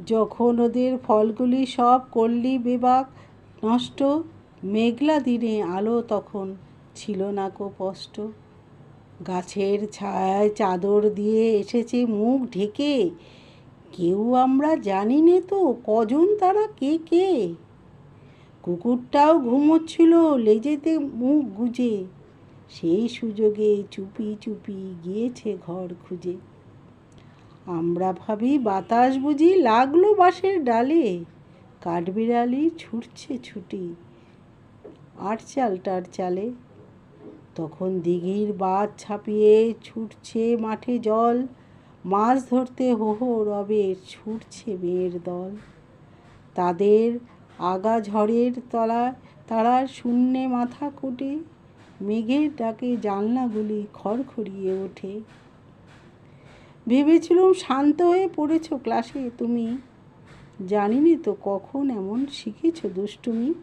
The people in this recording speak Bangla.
যখন ওদের ফলগুলি সব করলি বেবাক নষ্ট, মেঘলা দিনে আলো তখন ছিল না কো স্পষ্ট। গাছের ছায়ায় চাদর দিয়ে এসেছে মুখ ঢেকে, কেউ আমরা জানি নে তো কজন তারা কে কে। কুকুরটাও ঘুমোচ্ছিল লেজেতে মুখ গুজে, সেই সুযোগে চুপি চুপি গিয়েছে ঘর খুঁজে। আমরা ভাবি বাতাস বুঝি লাগলো বাঁশের ডালে, কাঠবিড়ালি ছুটছে ছুটি আটচালটার চালে। তখন দিঘির বাঁধ ছাপিয়ে ছুটছে মাঠে জল, মাছ ধরতে হো হো রবে ছুটছে মেয়ের দল। তাদের আগা ঝড়ের তলায় তারা শূন্যে মাথা কোটে, মেঘের ডাকে জানলাগুলি খড়খড়িয়ে ওঠে। ভেবেছিলুম শান্ত হয়ে পড়েছ ক্লাসে তুমি, জানিনি তো কখন এমন শিখেছ দুষ্টুমি।